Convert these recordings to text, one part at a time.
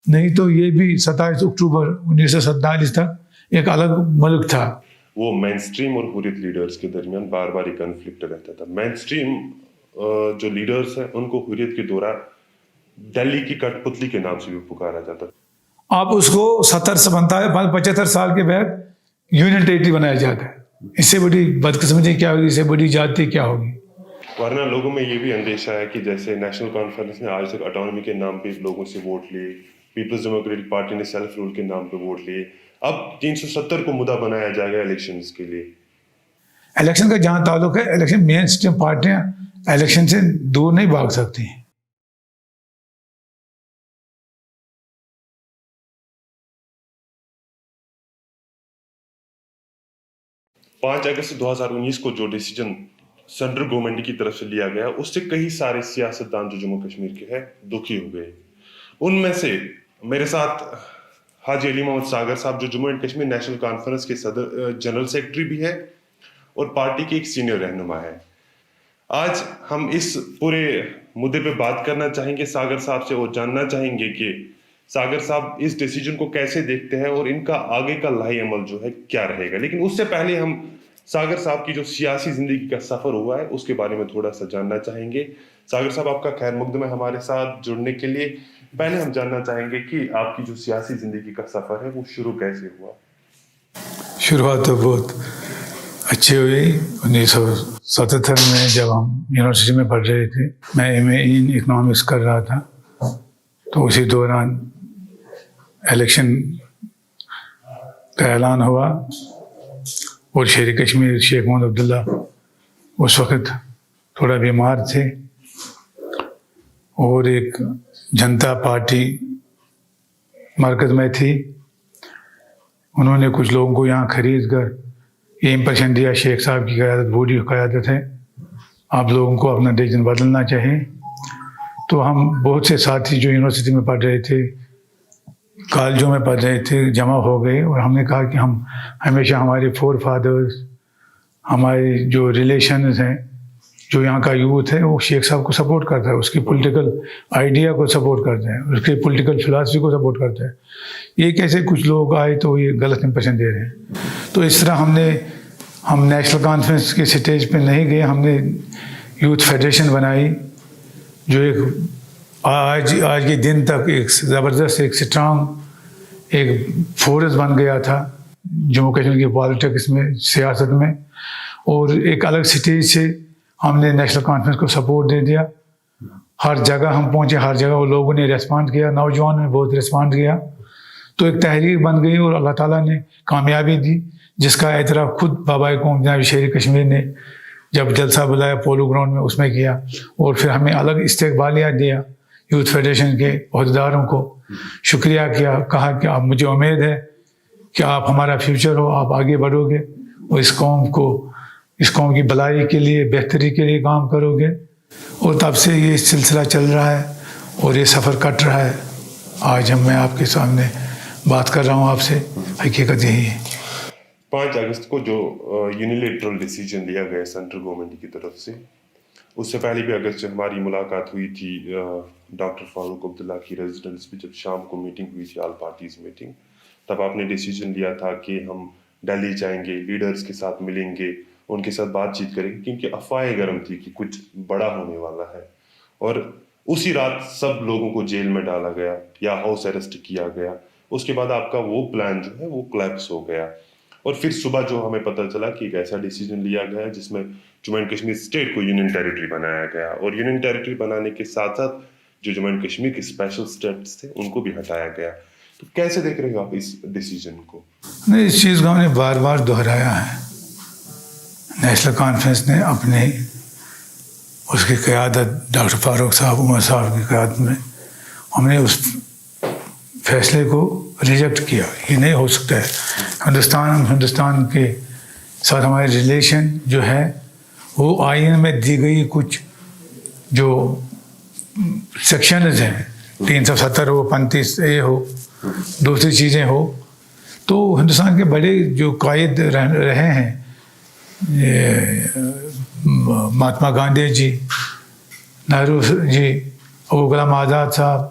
نہیں تو یہ بھی 27 اکتوبر 1947 تک ایک الگ ملک تھا. وہ مین اسٹریم اور حریت لیڈرز کے درمیان بار بار ایک کنفلکٹ رہتا تھا. مین اسٹریم جو لیڈرز ہیں ان کو حریت کے دوران دہلی کی کٹ پتلی کے نام سے بھی پکارا جاتا تھا. آپ اس کو 75 سال کے بعد یونین ٹیریٹری بنایا جاتا ہے. اس سے بڑی بدقسمتی کیا ہوگی, اس سے بڑی جاتی کیا ہوگی. ورنہ لوگوں میں یہ بھی اندیشہ ہے کہ جیسے نیشنل کانفرنس نے آج تک اٹانومی کے نام پہ لوگوں سے ووٹ لیے, پیپلز ڈیموکریٹک پارٹی نے سیلف رول کے نام پہ ووٹ لیے, اب 370 کو مدعا بنایا جائے گا الیکشنز کے لیے. الیکشن کا جہاں تعلق ہے, الیکشن مین اسٹریم پارٹیاں الیکشن سے دور نہیں بھاگ سکتی ہیں. 5 اگست 2019 کو جو ڈیسیجن سینٹرل گورنمنٹ کی طرف سے لیا گیا اس سے کئی سارے سیاستدان جو جموں کشمیر کے ہیں دکھی ہو گئے. ان میں سے میرے ساتھ حاجی علی محمد ساگر صاحب جو Jammu and Kashmir national conference کے صدر جنرل سیکرٹری بھی ہے اور پارٹی کے ایک سینئر رہنما ہے. آج ہم اس پورے مدعے پہ بات کرنا چاہیں گے ساگر صاحب سے اور جاننا چاہیں گے کہ ساگر صاحب اس ڈیسیجن کو کیسے دیکھتے ہیں اور ان کا آگے کا لاہی عمل جو ہے کیا رہے گا. لیکن اس سے پہلے ہم ساگر صاحب کی جو سیاسی زندگی کا سفر ہوا ہے اس کے بارے میں تھوڑا سا جاننا چاہیں گے. ساگر صاحب آپ کا خیر مقدم ہے ہمارے ساتھ جڑنے کے لیے. پہلے ہم جاننا چاہیں گے کہ آپ کی جو سیاسی زندگی کا سفر ہے وہ شروع کیسے ہوا. شروعات تو بہت اچھی ہوئی. 1977 میں جب ہم یونیورسٹی میں پڑھ رہے تھے, میں ایم اے ان اکنامکس کر رہا تھا, تو اسی دوران الیکشن کا اعلان ہوا اور شیر کشمیر شیخ محمد عبداللہ اس وقت تھوڑا بیمار تھے اور ایک جنتا پارٹی مرکز میں تھی. انہوں نے کچھ لوگوں کو یہاں خرید کر یہ امپریشن دیا شیخ صاحب کی قیادت بوڑھی قیادت ہے, آپ لوگوں کو اپنا ڈیسیجن بدلنا چاہیے. تو ہم بہت سے ساتھی جو یونیورسٹی میں پڑھ رہے تھے, کالجوں میں پڑھ رہے تھے, جمع ہو گئے اور ہم نے کہا کہ ہم ہمیشہ ہمارے فور فادرز, ہمارے جو ریلیشنز ہیں, جو یہاں کا یوتھ ہے وہ شیخ صاحب کو سپورٹ کرتا ہے, اس کی پولیٹیکل آئیڈیا کو سپورٹ کرتا ہے, اس کی پولیٹیکل فلاسفی کو سپورٹ کرتا ہے. یہ کیسے کچھ لوگ آئے تو یہ غلط امپریشن دے رہے ہیں. تو اس طرح ہم نیشنل کانفرنس کے سٹیج پہ نہیں گئے, ہم نے یوتھ فیڈریشن بنائی جو ایک آج کے دن تک ایک زبردست ایک اسٹرانگ ایک فورس بن گیا تھا جموں کشمیر کی پالیٹکس میں, سیاست میں. اور ایک الگ سٹیج سے ہم نے نیشنل کانفرنس کو سپورٹ دے دیا. ہر جگہ ہم پہنچے, ہر جگہ وہ لوگوں نے ریسپانڈ کیا, نوجوان نے بہت ریسپانڈ کیا, تو ایک تحریک بن گئی اور اللہ تعالیٰ نے کامیابی دی, جس کا اعتراف خود بابا قوم جناب شیر کشمیر نے جب جلسہ بلایا پولو گراؤنڈ میں اس میں کیا. اور پھر ہمیں الگ استقبالیہ دیا یوتھ فیڈریشن کے عہدیداروں کو, شکریہ کیا, کہا کہ آپ مجھے امید ہے کہ آپ ہمارا فیوچر ہو, آپ آگے بڑھو گے اور اس قوم کی بھلائی کے لیے, بہتری کے لیے کام کرو گے. اور تب سے یہ سلسلہ چل رہا ہے اور یہ سفر کٹ رہا ہے. آج میں آپ کے سامنے بات کر رہا ہوں آپ سے, حقیقت یہی ہے. 5 اگست کو جو یونیلیٹرل ڈیسیجن لیا گیا سینٹرل گورنمنٹ کی طرف سے, اس سے پہلے بھی اگست سے ہماری ملاقات ہوئی تھی ڈاکٹر فاروق عبداللہ کی ریزیڈنس پہ, جب شام کو میٹنگ ہوئی تھی, آل پارٹیز میٹنگ, تب آپ نے ڈیسیجن لیا تھا کہ ہم دہلی جائیں گے, لیڈرز کے ساتھ ملیں گے, ان کے ساتھ بات چیت کریں گے, کیونکہ افواہیں گرم تھی کہ کچھ بڑا ہونے والا ہے. اور اسی رات سب لوگوں کو جیل میں ڈالا گیا یا ہاؤس اریسٹ کیا گیا. اس کے بعد آپ کا وہ پلان جو ہے وہ کلیپس ہو گیا. اور پھر صبح جو ہمیں پتہ چلا کہ ایک ایسا ڈیسیجن لیا گیا جس میں جموں اینڈ کشمیر اسٹیٹ کو یونین ٹیریٹری بنایا گیا, اور یونین ٹیریٹری بنانے کے ساتھ ساتھ جو جموں اینڈ کشمیر کے اسپیشل اسٹیٹس تھے ان کو بھی ہٹایا گیا. تو کیسے دیکھ رہے ہو آپ اس ڈیسیجن کو؟ نہیں, اس چیز کو ہم نے بار بار دہرایا ہے. نیشنل کانفرنس نے اپنے اس کی قیادت ڈاکٹر فاروق صاحب, عمر صاحب کی قیادت میں ہم نے اس فیصلے کو ریجیکٹ کیا. یہ نہیں ہو سکتا ہے. ہندوستان کے ساتھ ہمارے ریلیشن جو ہے وہ آئین میں دی گئی کچھ جو سیکشنز ہیں, 370 ہو, 35A ہو, دوسری چیزیں ہو, تو ہندوستان کے بڑے جو قائد رہے ہیں, مہاتما گاندھی جی, نہرو جی, ابو کلام آزاد صاحب,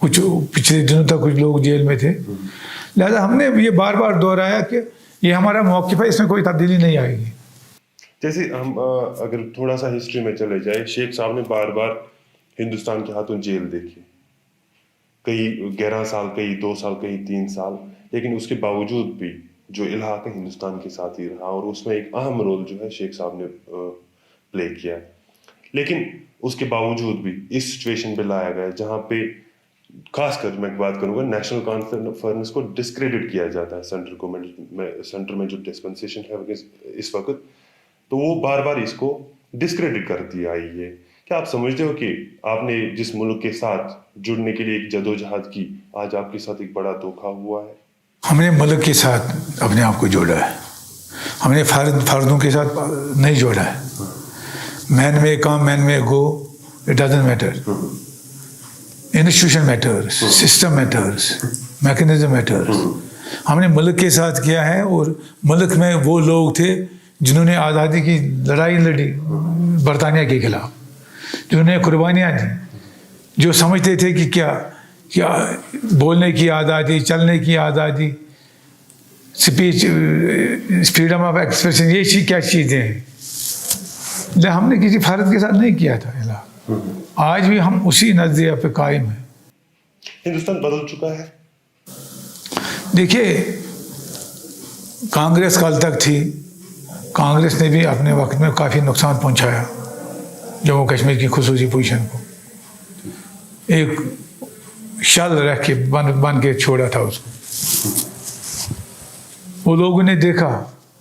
کچھ پچھلے دنوں تک کچھ لوگ جیل میں تھے. لہذا ہم نے یہ بار بار دہرایا کہ یہ ہمارا موقف ہے, اس میں کوئی تبدیلی نہیں آئے گی. جیسے ہم اگر تھوڑا سا ہسٹری میں چلے جائے, شیخ صاحب نے بار بار ہندوستان کے ہاتھوں جیل دیکھی, کئی 11 سال, کئی 2 سال, کئی 3 سال, لیکن اس کے باوجود بھی جو الحاق ہے ہندوستان کے ساتھ ہی رہا, اور اس میں ایک اہم رول جو ہے شیخ صاحب نے پلے کیا. لیکن اس کے باوجود بھی اس سچویشن پہ لایا گیا جہاں پہ خاص کر میں بات کروں گا نیشنل کانفرنس کو ڈسکریڈٹ کیا جاتا ہے سینٹرل گورنمنٹ میں, سینٹر میں جو ڈسپنسیشن ہے اس وقت, تو وہ بار بار اس کو ڈسکریڈٹ کرتی آئی ہے. کیا آپ سمجھتے ہو کہ آپ نے جس ملک کے ساتھ جڑنے کے لیے ایک جدوجہد کی, آج آپ کے ساتھ ایک بڑا دھوکہ ہوا ہے؟ ہم نے ملک کے ساتھ اپنے آپ کو جوڑا ہے, ہم نے فردوں کے ساتھ نہیں جوڑا ہے. مین میں come, men may go, it doesn't matter. Institution matters, system matters, mechanism matters. ہم نے ملک کے ساتھ کیا ہے, اور ملک میں وہ لوگ تھے جنہوں نے آزادی کی لڑائی لڑی برطانیہ کے خلاف, جنہوں نے قربانیاں دیں, جو سمجھتے تھے کہ کیا بولنے کی آزادی, چلنے کی آزادی, اسپیچ, فریڈم آف ایکسپریشن, یہ کیا چیزیں ہیں. ہم نے کسی فرد کے ساتھ نہیں کیا تھا. آج بھی ہم اسی نظریہ پہ قائم ہیں. ہندوستان بدل چکا ہے. دیکھیے, کانگریس کل تک تھی, کانگریس نے بھی اپنے وقت میں کافی نقصان پہنچایا جموں کشمیر کی خصوصی پوزیشن کو. ایک شل رکھ کے بن کے چھوڑا تھا اس کو. وہ لوگوں نے دیکھا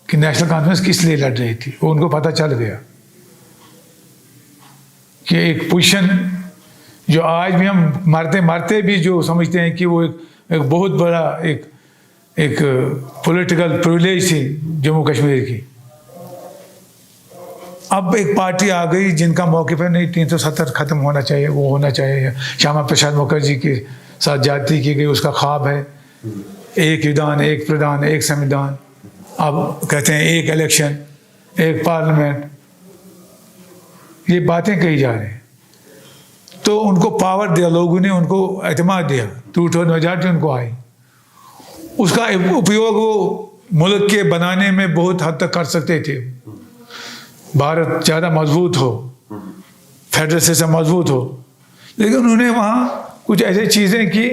کہ نیشنل کانفرنس کس لیے لڑ رہی تھی, وہ ان کو پتہ چل گیا کہ ایک پوزیشن جو آج بھی ہم مرتے بھی جو سمجھتے ہیں کہ وہ ایک بہت بڑا ایک پولیٹیکل پریولیج تھی جموں کشمیر کی. اب ایک پارٹی آ گئی جن کا موقف ہے نہیں, 370 ختم ہونا چاہیے, وہ ہونا چاہیے. شیاما پرساد مکھرجی کے ساتھ جاتی کی گئی, اس کا خواب ہے ایک ودھان, ایک پردھان, ایک سمودھان. اب کہتے ہیں ایک الیکشن, ایک پارلیمنٹ. یہ باتیں کہی جا رہی ہیں. تو ان کو پاور دیا لوگوں نے, ان کو اعتماد دیا, 2/3 میجارٹی ان کو آئی. اس کا اپیوگ وہ ملک کے بنانے میں بہت حد تک کر سکتے تھے. بھارت زیادہ مضبوط ہو, فیڈرل سسٹم مضبوط ہو, لیکن انہوں نے وہاں کچھ ایسی چیزیں کی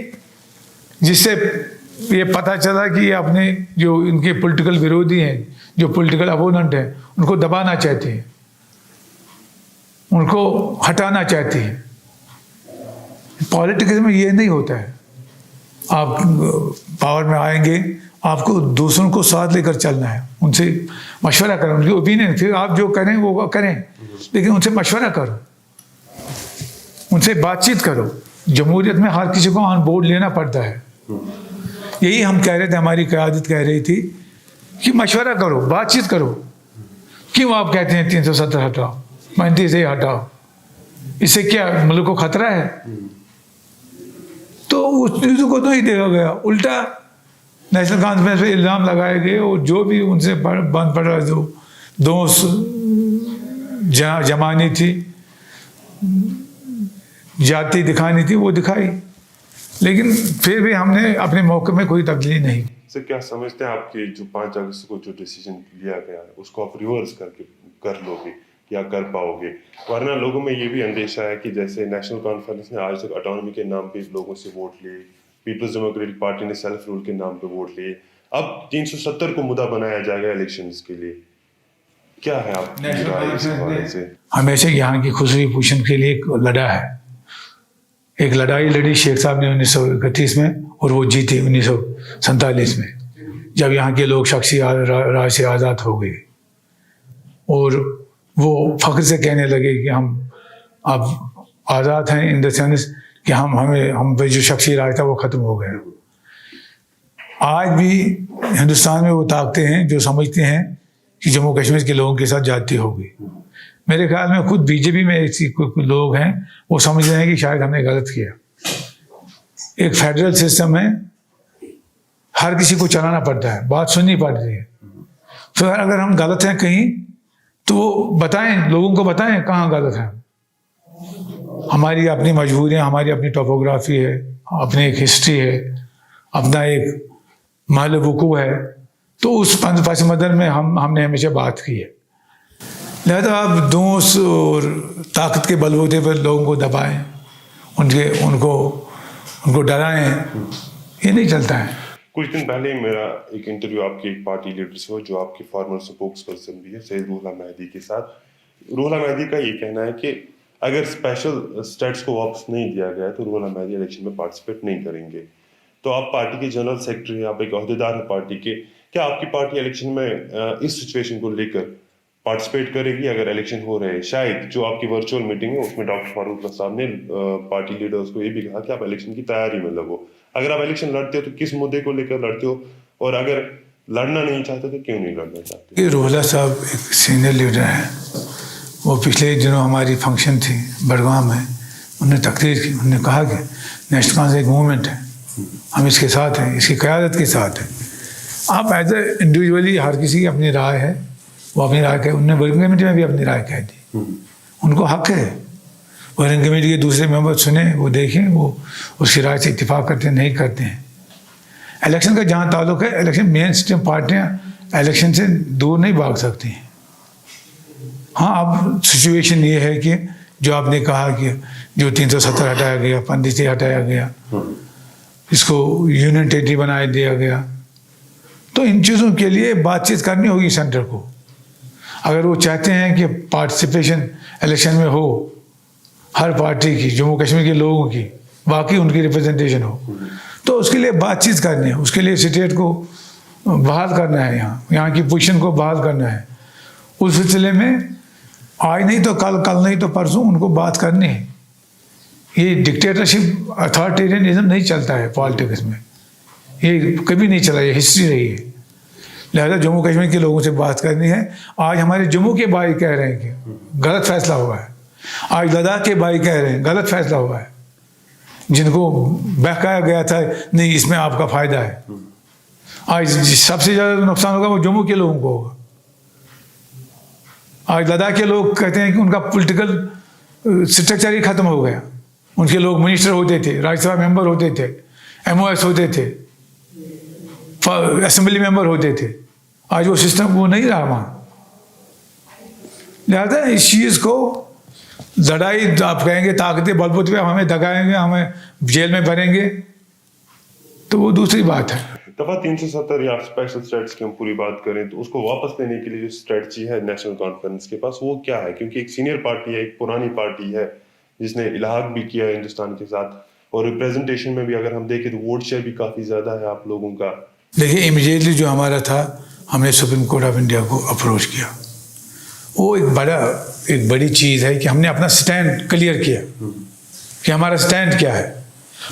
جس سے یہ پتہ چلا کہ یہ اپنے جو ان کے پولیٹیکل ویرودھی ہیں, جو پولیٹیکل اپوننٹ ہیں, ان کو دبانا چاہتے ہیں, ان کو ہٹانا چاہتے ہیں. پالیٹکس میں یہ نہیں ہوتا ہے. آپ پاور میں آئیں گے, آپ کو دوسروں کو ساتھ لے کر چلنا ہے, ان سے مشورہ کریں, ان کی اوپینین, پھر آپ جو کریں وہ کریں, لیکن ان سے مشورہ کرو, ان سے بات چیت کرو. جمہوریت میں ہر کسی کو آن بورڈ لینا پڑتا ہے. یہی ہم کہہ رہے تھے, ہماری قیادت کہہ رہی تھی کہ مشورہ کرو, بات چیت کرو. کیوں آپ کہتے ہیں 370 ہٹاؤ, 35 سے ہٹاؤ, اس سے کیا ملک کو خطرہ ہے؟ تو اس چیز کو تو نہیں دیکھا گیا, الٹا نیشنل کانفرنس پہ الزام لگائے گئے, اور جو بھی ان سے بند پڑ رہا, جو دوست جمانی تھی, جاتی دکھانی تھی, وہ دکھائی. لیکن پھر بھی ہم نے اپنے موقع میں کوئی تبدیلی نہیں. سر کیا سمجھتے ہیں آپ کے جو 5 اگست کو جو ڈیسیجن لیا گیا ہے اس کو آپ ریورس کر لو گے یا کر پاؤ گے؟ ورنہ لوگوں میں یہ بھی اندیشہ ہے کہ جیسے نیشنل کانفرنس نے آج تک اٹانومی کے نام پہ لوگوں سے ووٹ لیے, پیپلز ڈیموکریٹک پارٹی نے سیلف رول کے نام پہ ووٹ لیے, اب 370 کو مدعا بنایا جائے گا الیکشنز کے لیے. کیا ہے آپ کی رائے اس حوالے سے؟ ہمیشہ یہاں کی خصوصی پوزیشن کے لیے ایک لڑا ہے, ایک لڑائی لڑی شیخ صاحب نے 1931 میں, اور وہ جیتے 1947 میں, جب یہاں کے لوگ شخصی رائے سے آزاد ہو گئے, اور وہ فخر سے کہنے لگے کہ ہم اب آزاد ہیں, ان دا سینس کہ ہم پہ جو شخصی رائے تھا وہ ختم ہو گیا. آج بھی ہندوستان میں وہ طاقتیں ہیں جو سمجھتے ہیں کہ جموں کشمیر کے لوگوں کے ساتھ زیادتی ہو گئی. میرے خیال میں خود بی جے پی میں ایسی لوگ ہیں, وہ سمجھ رہے ہیں کہ شاید ہم نے غلط کیا. ایک فیڈرل سسٹم ہے, ہر کسی کو چلانا پڑتا ہے, بات سننی پڑتی ہے. پھر اگر ہم غلط ہیں کہیں تو بتائیں, لوگوں کو بتائیں کہاں غلط ہیں. ہماری اپنی مجبوریاں, ہماری اپنی ٹوپوگرافی ہے, اپنی ایک ہسٹری ہے, اپنا ایک محل وقوع ہے, تو اس پس منظر میں ہم نے ہمیشہ بات کی ہے. لہذا آپ دوست اور طاقت کے بلبوتے پر لوگوں کو دبائیں, ان کو ڈرائیں, یہ نہیں چلتا ہے. کچھ دن پہلے میرا ایک انٹرویو آپ کے ایک پارٹی لیڈر سے ہو جو آپ کے فارمر سپوکس پرسن بھی ہے, سید روح اللہ مہدی کے ساتھ. روح اللہ مہدی کا یہ کہنا ہے کہ اگر اسپیشل اسٹیٹس کو واپس نہیں دیا گیا تو روح اللہ مہدی الیکشن میں پارٹیسپیٹ نہیں کریں گے. تو آپ پارٹی کے جنرل سیکرٹری ہیں, آپ ایک عہدیدار ہیں پارٹی کے, کیا آپ کی پارٹی الیکشن میں اس سچویشن کو لے کر پارٹیسپیٹ کرے گی اگر الیکشن ہو رہے ہیں؟ شاید جو آپ کی ورچوئل میٹنگ ہے اس میں ڈاکٹر فاروق اللہ صاحب نے پارٹی لیڈرز کو یہ بھی کہا کہ آپ الیکشن کی تیاری میں لگو. اگر آپ الیکشن لڑتے ہو تو کس مدعے کو لے کر لڑتے ہو, اور اگر لڑنا نہیں چاہتے تو کیوں نہیں لڑنا چاہتے؟ یہ روح اللہ صاحب ایک سینئر لیڈر ہیں. وہ پچھلے دنوں ہماری فنکشن تھی بڑگام میں, انہوں نے تقریر کی, انہوں نے کہا کہ نیشنل کانفرنس ایک موومنٹ ہے, ہم اس کے ساتھ ہیں, اس کی قیادت کے ساتھ ہیں. آپ ایز اے انڈیویجولی ہر کسی کی اپنی رائے ہے, وہ اپنی رائے کہہ, انہوں نے ورکنگ کمیٹی میں بھی اپنی رائے کہہ دی, ان کو حق ہے. ورکنگ کمیٹی کے دوسرے ممبر سنیں, وہ دیکھیں, وہ اس کی رائے سے اتفاق کرتے ہیں نہیں کرتے ہیں. الیکشن کا جہاں تعلق ہے, الیکشن مین اسٹریم پارٹیاں الیکشن سے دور نہیں بھاگ سکتی ہیں. ہاں اب سچویشن یہ ہے کہ جو آپ نے کہا کہ جو 370 ہٹایا گیا, 35 ہٹایا گیا, اس کو یونین ٹیریٹری بنا دیا گیا, تو ان چیزوں کے لیے بات چیت کرنی ہوگی سینٹر کو. اگر وہ چاہتے ہیں کہ پارٹیسپیشن الیکشن میں ہو ہر پارٹی کی, جموں کشمیر کے لوگوں کی, باقی ان کی ریپرزنٹیشن ہو, تو اس کے لیے بات چیت کرنی ہے, اس کے لیے اسٹیٹ کو بحال کرنا ہے, یہاں کی پوزیشن کو بحال کرنا ہے. اس سلسلے میں آج نہیں تو کل, کل نہیں تو پرسوں ان کو بات کرنی ہے. یہ ڈکٹیٹرشپ اتھارٹیرینزم نہیں چلتا ہے پالیٹکس میں, یہ کبھی نہیں چلا, یہ ہسٹری رہی ہے. لہذا جموں کشمیر کے لوگوں سے بات کرنی ہے. آج ہمارے جموں کے بھائی کہہ رہے ہیں کہ غلط فیصلہ ہوا ہے, آج لداخ کے بھائی کہہ رہے ہیں غلط فیصلہ ہوا ہے, جن کو بہکایا گیا تھا نہیں اس میں آپ کا فائدہ ہے. آج سب سے زیادہ نقصان ہوگا وہ جموں کے لوگوں کو ہوگا. آج لداخ کے لوگ کہتے ہیں کہ ان کا پولیٹیکل اسٹرکچر ہی ختم ہو گیا. ان کے لوگ منسٹر ہوتے تھے, راجیہ سبھا ممبر ہوتے تھے, MOS ہوتے تھے, اسمبلی ممبر ہوتے تھے. آج وہ سسٹم وہ نہیں رہا وہاں. لہذا اس چیز کو لڑائی آپ کہیں گے طاقتیں بلبوتے پہ ہمیں دگائیں گے, ہمیں جیل میں بھریں گے, تو وہ دوسری بات ہے. دفعہ 370 یا اسپیشل اسٹیٹس کی ہم پوری بات کریں تو اس کو واپس لینے کے لیے جو اسٹریٹجی ہے نیشنل کانفرنس کے پاس وہ کیا ہے؟ کیونکہ ایک سینئر پارٹی ہے, ایک پرانی پارٹی ہے جس نے الحاق بھی کیا ہے ہندوستان کے ساتھ, اور ریپریزنٹیشن میں بھی اگر ہم دیکھیں تو ووٹ شیئر بھی کافی زیادہ ہے آپ لوگوں کا. دیکھیے امیڈیٹلی جو ہمارا تھا, ہم نے سپریم کورٹ آف انڈیا کو اپروچ کیا. وہ ایک بڑی چیز ہے کہ ہم نے اپنا سٹینڈ کلیئر کیا کہ ہمارا سٹینڈ کیا ہے.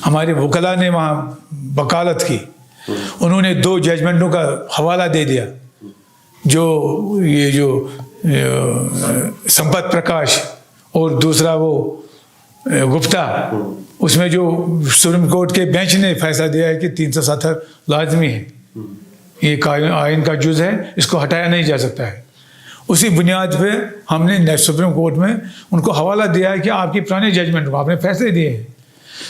ہمارے وکلاء نے وہاں وکالت کی, انہوں نے 2 ججمنٹوں کا حوالہ دے دیا. جو سمپت پرکاش اور دوسرا وہ گپتا, اس میں جو سپریم کورٹ کے بینچ نے فیصلہ دیا ہے کہ 370 لازمی ہے, یہ آئین کا جز ہے, اس کو ہٹایا نہیں جا سکتا ہے. اسی بنیاد پہ ہم نے سپریم کورٹ میں ان کو حوالہ دیا ہے کہ آپ کی پرانے ججمنٹ کو آپ نے فیصلے دیے ہیں.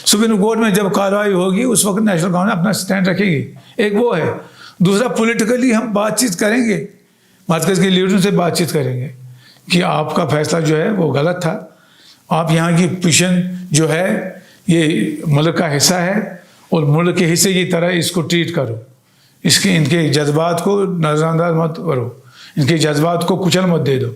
سپریم کورٹ میں جب کارروائی ہوگی اس وقت نیشنل کانفرنس اپنا سٹینڈ رکھے گی. ایک وہ ہے. دوسرا پولیٹیکلی ہم بات چیت کریں گے, مرکز کے لیڈروں سے بات چیت کریں گے کہ آپ کا فیصلہ جو ہے وہ غلط تھا, آپ یہاں کی پوزیشن جو ہے یہ ملک کا حصہ ہے, اور ملک کے حصے کی طرح اس کو ٹریٹ کرو, ان کے جذبات کو نظر انداز مت کرو, ان کے جذبات کو کچل مت دے دو.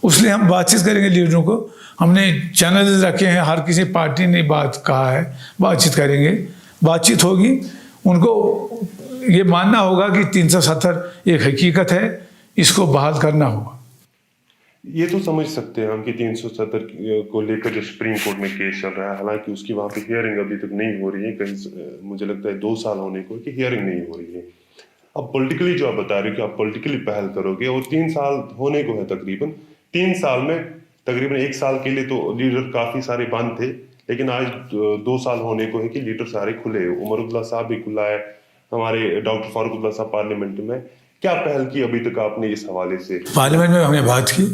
اس لیے ہم بات چیت کریں گے لیڈروں کو. ہم نے چینلز رکھے ہیں, ہر کسی پارٹی نے بات کہا ہے, بات چیت کریں گے, بات چیت ہوگی. ان کو یہ ماننا ہوگا کہ 370 ایک حقیقت ہے, اس کو بحال کرنا ہوگا. یہ تو سمجھ سکتے ہیں ہم کہ 370 کو لے کر جو سپریم کورٹ میں کیس چل رہا ہے, حالانکہ اس کی وہاں پہ ہیئرنگ ابھی تک نہیں ہو رہی ہے, کہیں مجھے لگتا ہے 2 سال ہونے کو کہ ہیئرنگ نہیں ہو رہی ہے. اب پولیٹیکلی جو آپ بتا رہے ہو کہ آپ پولیٹیکلی پہل کرو گے, اور 3 سال ہونے کو ہے تقریباً. 3 سال میں تقریباً 1 سال کے لیے تو لیڈر کافی سارے بند تھے, لیکن آج 2 سال ہونے کو ہے کہ لیڈر سارے کھلے. عمر عبداللہ صاحب بھی کھلا ہے, ہمارے ڈاکٹر فاروق عبداللہ صاحب پارلیمنٹ میں. کیا پہل کی ابھی تک آپ نے اس حوالے سے؟ پارلیمنٹ میں ہم نے بات کی,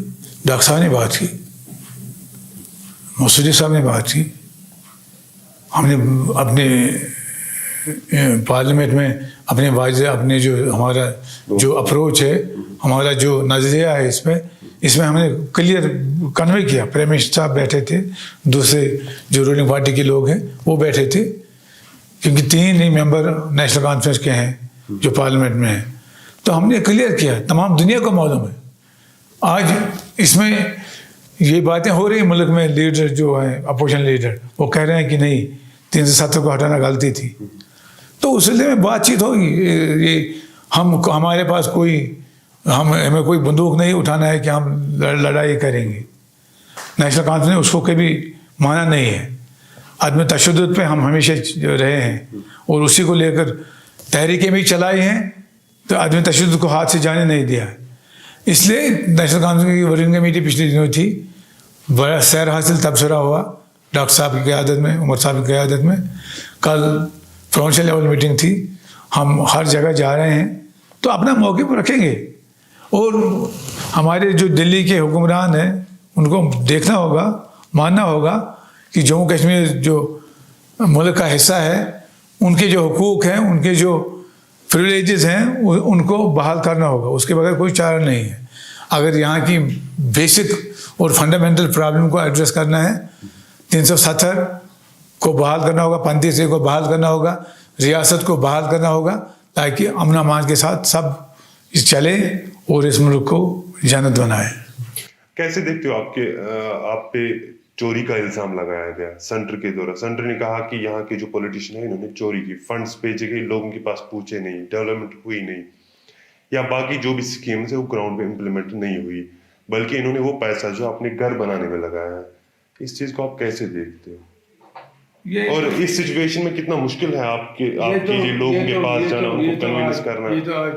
ڈاکٹر صاحب نے بات کی, موسودی صاحب نے بات کی, ہم نے اپنے پارلیمنٹ میں اپنے واضح اپنے جو ہمارا جو اپروچ ہے, ہمارا جو نظریہ ہے اس میں ہم نے کلیئر کنوے کیا. پرائم منسٹر صاحب بیٹھے تھے, دوسرے جو رولنگ پارٹی کے لوگ ہیں وہ بیٹھے تھے, کیونکہ 3 ہی ممبر نیشنل کانفرنس کے ہیں جو پارلیمنٹ میں ہیں. تو ہم نے کلیئر کیا, تمام دنیا کو معلوم ہے. آج اس میں یہ باتیں ہو رہی ہیں ملک میں, لیڈر جو ہیں اپوزیشن لیڈر وہ کہہ رہے ہیں کہ نہیں 370 کو ہٹانا غلطی تھی. تو اس سلسلے میں بات چیت ہوگی. یہ ہمارے پاس ہمیں کوئی بندوق نہیں اٹھانا ہے کہ ہم لڑائی کریں گے. نیشنل کانفرنس نے اس کو کبھی مانا نہیں ہے. عدم تشدد پہ ہم ہمیشہ رہے ہیں اور اسی کو لے کر تحریکیں بھی چلائی ہیں, تو عدم تشدد کو ہاتھ سے جانے نہیں دیا ہے. اس لیے نیشنل کانفرنس کی ورکنگ کمیٹی پچھلے دنوں تھی, بڑا سیر حاصل تبصرہ ہوا ڈاکٹر صاحب کی قیادت میں, عمر صاحب کی قیادت میں. کل پروونشل لیول میٹنگ تھی, ہم ہر جگہ جا رہے ہیں تو اپنا موقف رکھیں گے. اور ہمارے جو دلی کے حکمران ہیں ان کو دیکھنا ہوگا, ماننا ہوگا کہ جموں کشمیر جو ملک کا حصہ ہے ان کے جو حقوق ہیں, ان کے جو پریولیجز ہیں ان کو بحال کرنا ہوگا. اس کے بغیر کوئی چارہ نہیں ہے. اگر یہاں کی بیسک اور فنڈامنٹل پرابلم کو ایڈریس کرنا ہے, 370 کو بحال کرنا ہوگا, 35A کو بحال کرنا ہوگا, ریاست کو بحال کرنا ہوگا, تاکہ امن و امان کے ساتھ سب چلے اور اس ملک کو جنت بنائے. کیسے دیکھتے ہو آپ پہ چوری کا الزام لگایا گیا سینٹر کے دوران؟ سینٹر نے کہا کہ یہاں کے جو پولیٹیشین ہیں انہوں نے چوری کی, فنڈز بھیجے گئے, لوگوں کے پاس پہنچے نہیں, ڈیولپمنٹ ہوئی نہیں, یا باقی جو بھی اسکیمز ہیں وہ گراؤنڈ پہ امپلیمنٹ نہیں ہوئی, بلکہ انہوں نے وہ پیسہ جو اپنے گھر بنانے میں لگایا ہے. اس چیز کو آپ کیسے دیکھتے ہو؟ اور اس سچویشن میں کتنا مشکل ہے آپ کے لیے لوگوں کے پاس جانا, ان کو کنوینس کرنا؟ یہ تو آج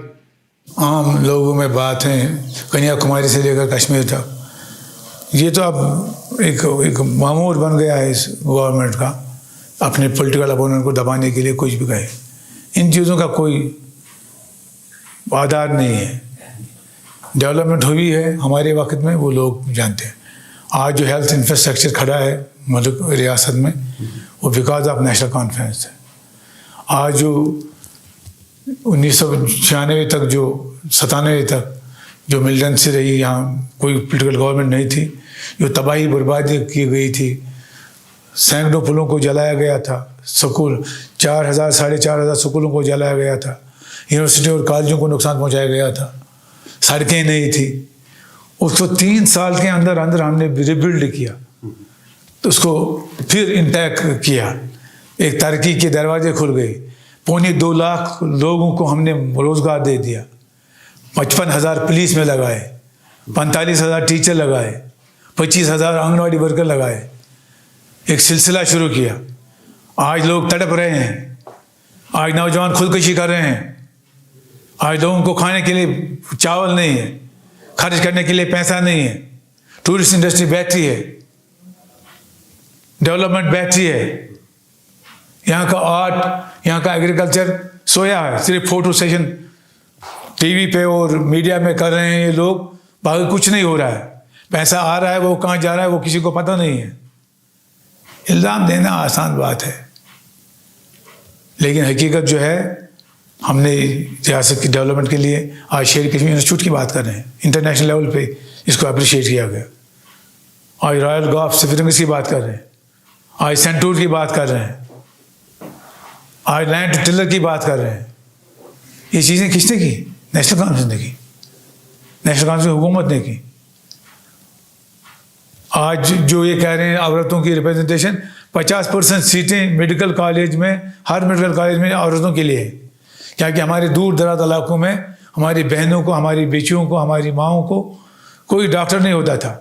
عام لوگوں میں بات ہے, کنیا کماری سے لے کر کشمیر تک. یہ تو اب ایک معمول بن گیا ہے اس گورنمنٹ کا, اپنے پولیٹیکل اپوننٹ کو دبانے کے لیے کچھ بھی کہے. ان چیزوں کا کوئی آدھار نہیں ہے. ڈیولپمنٹ ہوئی ہے ہمارے وقت میں, وہ لوگ جانتے ہیں. آج جو ہیلتھ انفراسٹرکچر کھڑا ہے ملک ریاست میں وہ بیکاز آف نیشنل کانفرنس ہے. آج جو 1996 تک جو 97 تک جو ملیٹنسی رہی, یہاں کوئی پولیٹیکل گورنمنٹ نہیں تھی, جو تباہی بربادی کی گئی تھی, سینکڑوں پلوں کو جلایا گیا تھا, سکول 4,000 4,500 سکولوں کو جلایا گیا تھا, یونیورسٹی اور کالجوں کو نقصان پہنچایا گیا تھا, سڑکیں نہیں تھی. اس کو 3 سال کے اندر ہم نے ریبلڈ کیا, تو اس کو پھر انٹیک کیا, ایک ترقی کے دروازے کھل گئے. 2.25 لاکھ لوگوں کو ہم نے روزگار دے دیا, 55,000 پولیس میں لگائے, 45,000 ٹیچر لگائے, 25,000 آنگن واڑی ورکر لگائے. ایک سلسلہ شروع کیا. آج لوگ تڑپ رہے ہیں, آج نوجوان خودکشی کر رہے ہیں, آج لوگوں کو کھانے کے لیے چاول نہیں ہے, خرچ کرنے کے لیے پیسہ نہیں ہے. ٹورسٹ انڈسٹری بیٹھی ہے, ڈیولپمنٹ بیٹھی ہے. یہاں کا آرٹ, یہاں کا ایگریکلچر سویا ہے. صرف فوٹو سیشن ٹی وی پہ اور میڈیا میں کر رہے ہیں یہ لوگ, باقی کچھ نہیں ہو رہا ہے. پیسہ آ رہا ہے, وہ کہاں جا رہا ہے وہ کسی کو پتہ نہیں ہے. الزام دینا آسان بات ہے, لیکن حقیقت جو ہے ہم نے ریاست کی ڈیولپمنٹ کے لیے آج شیر کشمیر انسٹیٹیوٹ کی بات کر رہے ہیں. انٹرنیشنل لیول پہ اس کو اپریشیٹ کیا گیا. آج رائل گولف سفرنگس کی بات کر رہے ہیں, آج سینٹور کی بات کر رہے ہیں, آج لینڈ ٹلر کی بات کر رہے ہیں. یہ چیزیں کس نے کی؟ نیشنل کانفرنس نے کی, نیشنل کانفرنس حکومت نے کی. آج جو یہ کہہ رہے ہیں عورتوں کی ریپرزنٹیشن, 50% سیٹیں میڈیکل کالج میں, ہر میڈیکل کالج میں عورتوں کے لیے ہے. کیونکہ ہمارے دور دراز علاقوں میں ہماری بہنوں کو, ہماری بیچیوں کو, ہماری ماؤں کو کوئی ڈاکٹر نہیں ہوتا تھا.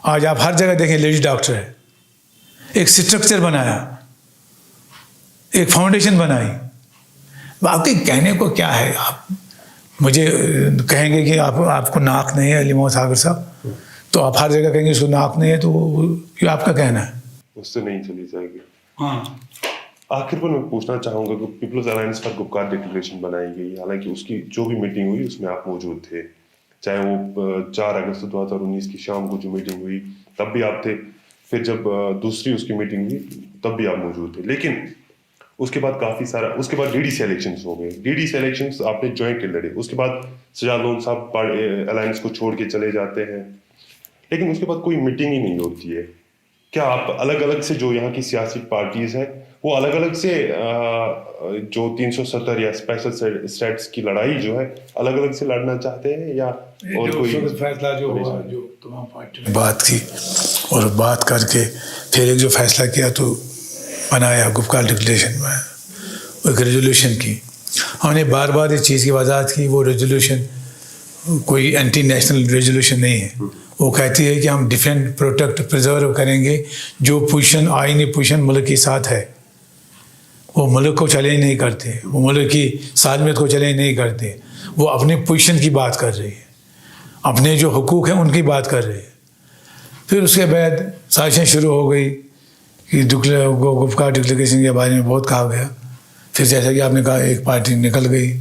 آج آپ ہر جگہ دیکھیں لیڈی ڈاکٹر ہے. ایک اسٹرکچر بنایا, ایک فاؤنڈیشن بنائی. باقی کہنے کو کیا ہے, آپ مجھے کہیں گے کہ آپ کو ناک نہیں ہے علی محمد ساگر صاحب, تو آپ ہر جگہ کہیں گے اس کو ناک نہیں ہے, تو وہ آپ کا کہنا ہے, اس سے نہیں چلی جائے گی. ہاں. آخر پر میں پوچھنا چاہوں گا کہ پیپلز الائنس پر گپکار ڈکلریشن بنائی گئی, حالانکہ اس کی جو بھی میٹنگ ہوئی اس میں آپ موجود تھے, چاہے وہ 4 اگست 2019 کی شام کو جو میٹنگ ہوئی تب بھی آپ تھے, پھر جب دوسری اس کی میٹنگ ہوئی تب بھی آپ موجود تھے. لیکن اس کے بعد کافی سارا, اس کے بعد ڈی ڈی سی الیکشنز ہو گئے. ڈی ڈی سی الیکشنز آپ نے جوائنٹ لڑے. اس کے بعد سجاد لون صاحب الائنس کو چھوڑ کے چلے جاتے ہیں, لیکن اس کے بعد کوئی میٹنگ ہی نہیں ہوتی ہے. کیا آپ الگ الگ سے جو یہاں کی سیاسی پارٹیز ہیں وہ الگ الگ سے جو 370 یا اسپیشل اسٹیٹس کی لڑائی جو ہے الگ الگ سے لڑنا چاہتے ہیں, یا اور کوئی فیصلہ جو ہوا, جو تمام پارٹیوں نے بات کی اور بات کر کے پھر ایک جو فیصلہ کیا تو بنایا گفکار ڈکلیریشن میں ایک ریزولوشن کی. ہم نے بار بار اس چیز کی وضاحت کی, وہ ریزولوشن کوئی اینٹی نیشنل ریزولوشن نہیں ہے. وہ کہتی ہے کہ ہم ڈیفینڈ پروٹیکٹ پرزرو کریں گے جو پوزیشن آئینی پوزیشن ملک کے ساتھ ہے. وہ ملک کو چیلنج نہیں کرتے, وہ ملک کی سالمیت کو چیلنج نہیں کرتے, وہ اپنی پوزیشن کی بات کر رہی ہے, اپنے جو حقوق ہیں ان کی بات کر رہے ہیں. پھر اس کے بعد سازشیں شروع ہو گئی کہ گفکار ڈکلیریشن کے بارے میں بہت کہا گیا. پھر جیسا کہ آپ نے کہا ایک پارٹی نکل گئی,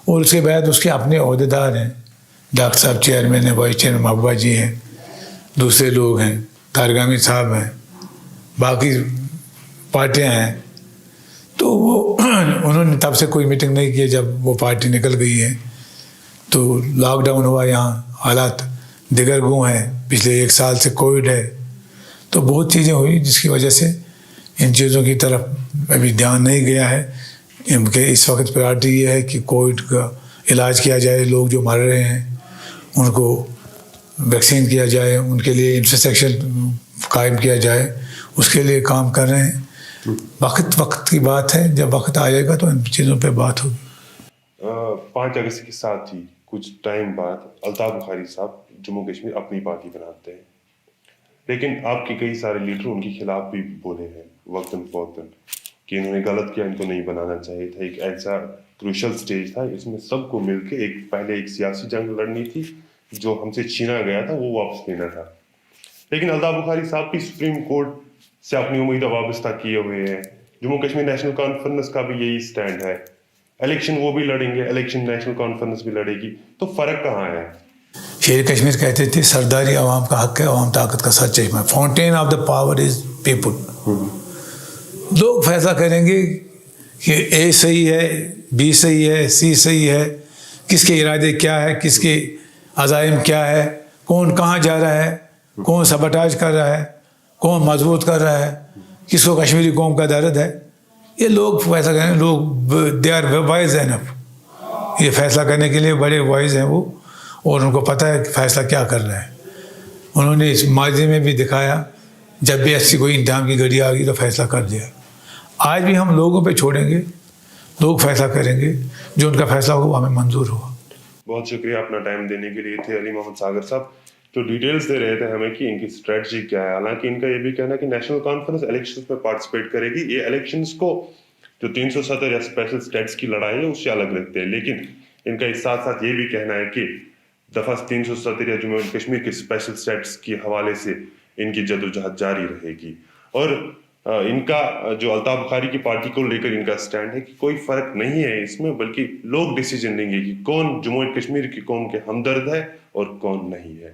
اور اس کے بعد اس کے اپنے عہدیدار ہیں, ڈاکٹر صاحب چیئرمین ہیں, وائس چیئرمین محبوبہ جی ہیں, دوسرے لوگ ہیں, طارق حامد صاحب ہیں, باقی پارٹیاں ہیں. تو وہ انہوں نے تب سے کوئی میٹنگ نہیں کی. جب وہ پارٹی نکل گئی ہے تو لاک ڈاؤن ہوا, یہاں حالات دیگر گوں ہیں, پچھلے 1 سال سے کووڈ ہے, تو بہت چیزیں ہوئی جس کی وجہ سے ان چیزوں کی طرف ابھی دھیان نہیں گیا ہے. ان کے اس وقت پرائرٹی یہ ہے کہ کووڈ کا علاج کیا جائے, لوگ جو مر رہے ہیں ان کو ویکسین کیا جائے, ان کے لیے انفراسٹرکچر قائم کیا جائے, اس کے لیے کام کر رہے ہیں. وقت کی بات ہے, جب وقت آ جائے گا تو ان چیزوں پہ بات ہوگی. 5 اگست کے ساتھ ہی کچھ ٹائم بعد الطاف بخاری صاحب جموں کشمیر اپنی پارٹی بناتے ہیں, لیکن آپ کے کئی سارے لیڈر ان کے خلاف بھی بولے ہیں وقتاً فوقتاً کہ انہوں نے غلط کیا, ان کو نہیں بنانا چاہیے تھا. ایک ایسا کروشل سٹیج تھا, اس میں سب کو مل کے پہلے ایک سیاسی جنگ لڑنی تھی, جو ہم سے چھینا گیا تھا وہ واپس لینا تھا. لیکن الطاف بخاری صاحب بھی سپریم کورٹ سے اپنی امیدیں وابستہ کیے ہوئے ہیں. جموں کشمیر نیشنل کانفرنس کا بھی یہی سٹینڈ ہے, الیکشن وہ بھی لڑیں گے, الیکشن نیشنل کانفرنس بھی لڑے گی. تو فرق کہاں ہے؟ شیر کشمیر کہتے تھے سرداری عوام کا حق ہے, عوام طاقت کا سر چشمہ, fountain of the power is people. لوگ فیصلہ کریں گے کہ اے صحیح ہے, بی صحیح ہے, سی صحیح ہے, کس کے ارادے کیا ہے, کس کے عزائم کیا ہے, کون کہاں جا رہا ہے, کون سبٹاج کر رہا ہے, کون مضبوط کر رہا ہے, کس کو کشمیری قوم کا درد ہے. یہ لوگ فیصلہ کریں, لوگ دے آر وائز اینف, یہ فیصلہ کرنے کے لیے بڑے وائز ہیں وہ, اور ان کو پتہ ہے کہ فیصلہ کیا کر رہے ہیں. انہوں نے اس ماضی میں بھی دکھایا, جب بھی ایسی کوئی انتظام کی گھڑی آ گئی تو فیصلہ کر دیا. آج بھی ہم لوگوں پہ چھوڑیں گے, لوگ فیصلہ کریں گے, جو ان کا فیصلہ ہو وہ ہمیں منظور ہوا. بہت شکریہ اپنا ٹائم دینے کے لیے. تھے علی محمد ساگر صاحب جو ڈیٹیلز دے رہے تھے ہمیں کہ ان کی اسٹریٹجی کیا ہے. حالانکہ ان کا یہ بھی کہنا ہے کہ نیشنل کانفرنس الیکشنز میں پارٹیسپیٹ کرے گی, یہ الیکشنز کو جو 370 یا اسپیشل اسٹیٹس کی لڑائی ہے اس سے الگ رکھتے ہیں. لیکن ان کا اس ساتھ ساتھ یہ بھی کہنا ہے کہ دفعہ 370 یا جموں کشمیر کے اسپیشل اسٹیٹس کے حوالے سے ان کی جدوجہد جاری رہے گی. اور ان کا جو الطاف بخاری کی پارٹی کو لے کر ان کا سٹینڈ ہے کہ کوئی فرق نہیں ہے اس میں, بلکہ لوگ ڈیسیجن لیں گے کہ کون جموں کشمیر کی قوم کے ہمدرد ہے اور کون نہیں ہے.